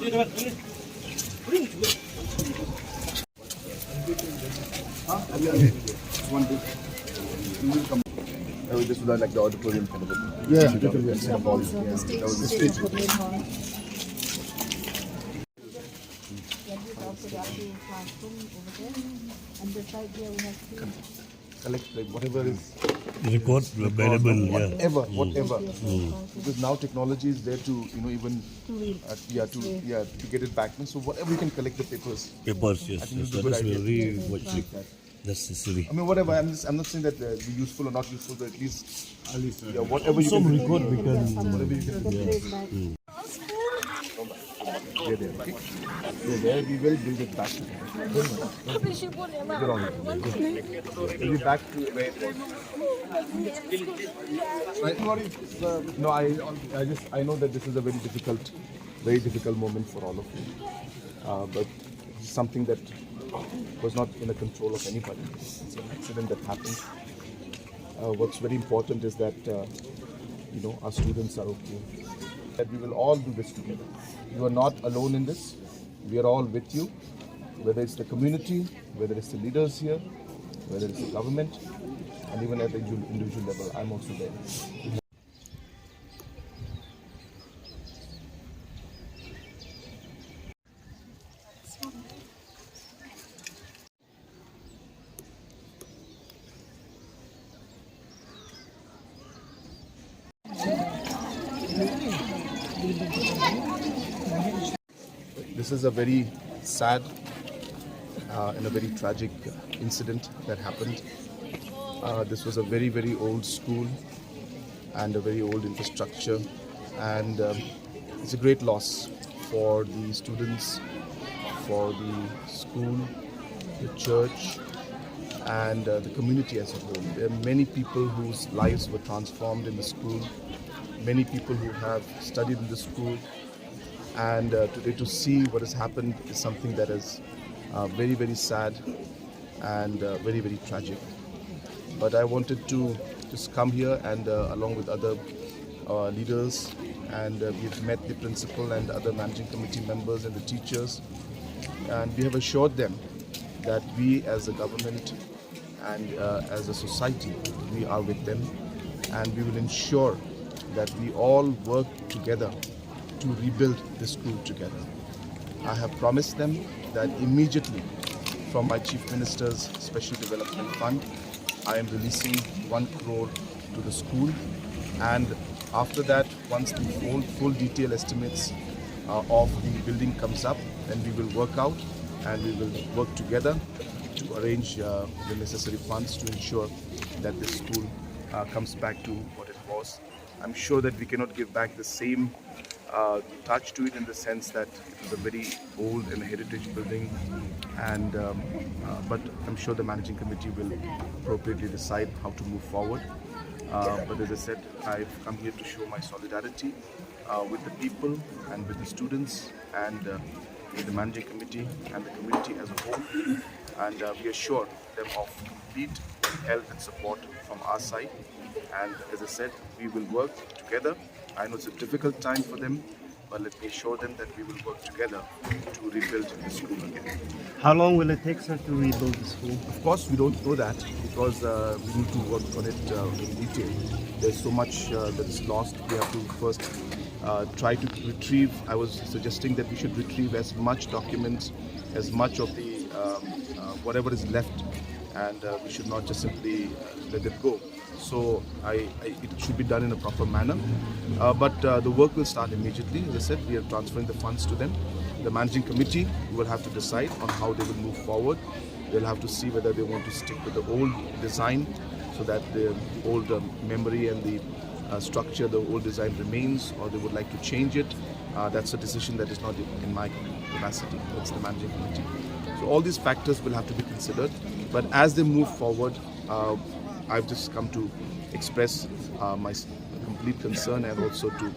One day. You will come. This was like the auditorium kind of a thing. Yeah, Instead of all. So Yeah. the stage That was the is stage. the main hall. Then we also got the classroom over there, and the side here we have two. Collect like whatever is Record available, yeah. whatever. Because now technology is there to even to get it back. So whatever you can collect the papers. Papers, yes. think it's a That good is idea. very much necessary. I mean, whatever. I'm not saying that be useful or not useful, but at least whatever you Some can. record we can. Whatever you can. The place back. They're there. Okay? They're there. We will build it back. We'll be back to where it was. No, I know that this is a very difficult moment for all of you. But it's something that was not in the control of anybody. It's an accident that happened. What's very important is that our students are okay. That we will all do this together. You are not alone in this. We are all with you. Whether it's the community, whether it's the leaders here, whether it's the government, and even at the individual level, I'm also there. This is a very sad and a very tragic incident that happened. This was a very, very old school and a very old infrastructure, and it's a great loss for the students, for the school, the church, and the community as a whole. There are many people whose lives were transformed in the school, many people who have studied in the school, and today to see what has happened is something that is very, very sad and very, very tragic. But I wanted to just come here and along with other leaders, and we've met the principal and other managing committee members and the teachers, and we have assured them that we as a government and as a society, we are with them, and we will ensure that we all work together to rebuild the school together. I have promised them that immediately from my Chief Minister's Special Development Fund, I am releasing 1 crore to the school, and after that, once the full detail estimates of the building comes up, then we will work out and we will work together to arrange the necessary funds to ensure that this school comes back to what it was. I'm sure that we cannot give back the same touch to it in the sense that it was a very old and heritage building, and but I'm sure the managing committee will appropriately decide how to move forward. But as I said, I've come here to show my solidarity with the people and with the students and with the managing committee and the community as a whole, and we assure them of complete help and support from our side. And as I said, we will work together. I know it's a difficult time for them, but let me assure them that we will work together to rebuild the school again. How long will it take, sir, to rebuild the school? Of course, we don't know that because we need to work on it in detail. There's so much that is lost. We have to first try to retrieve. I was suggesting that we should retrieve as much documents, as much of the whatever is left, and we should not just simply let it go. So it should be done in a proper manner. But the work will start immediately. As I said, we are transferring the funds to them. The managing committee will have to decide on how they will move forward. They'll have to see whether they want to stick with the old design so that the old memory and the structure, the old design remains, or they would like to change it. That's a decision that is not in my capacity. That's the managing committee. So all these factors will have to be considered. But as they move forward, I've just come to express my complete concern and also to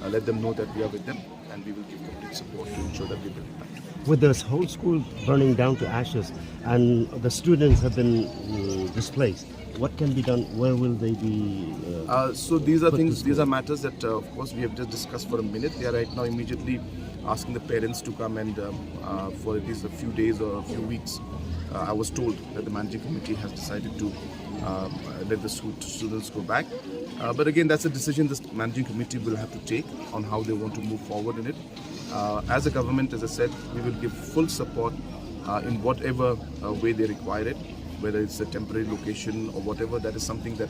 let them know that we are with them and we will give complete support to ensure that we build it back. With this whole school burning down to ashes and the students have been displaced, what can be done? Where will they be? So these are things, these are matters that of course we have just discussed for a minute. They are right now immediately asking the parents to come and for at least a few days or a few weeks. I was told that the managing committee has decided to let the students go back. But again, that's a decision the managing committee will have to take on how they want to move forward in it. As a government, as I said, we will give full support in whatever way they require it, whether it's a temporary location or whatever. That is something that,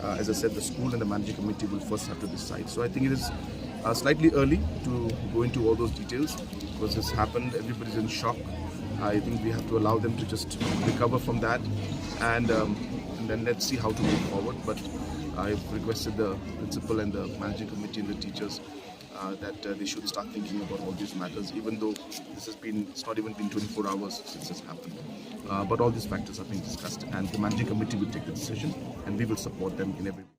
as I said, the school and the managing committee will first have to decide. So I think it is slightly early to go into all those details because this happened. Everybody's in shock. I think we have to allow them to just recover from that, and then let's see how to move forward. But I've requested the principal and the managing committee and the teachers that they should start thinking about all these matters, even though it's not even been 24 hours since this happened. But all these factors are being discussed, and the managing committee will take the decision, and we will support them in every way.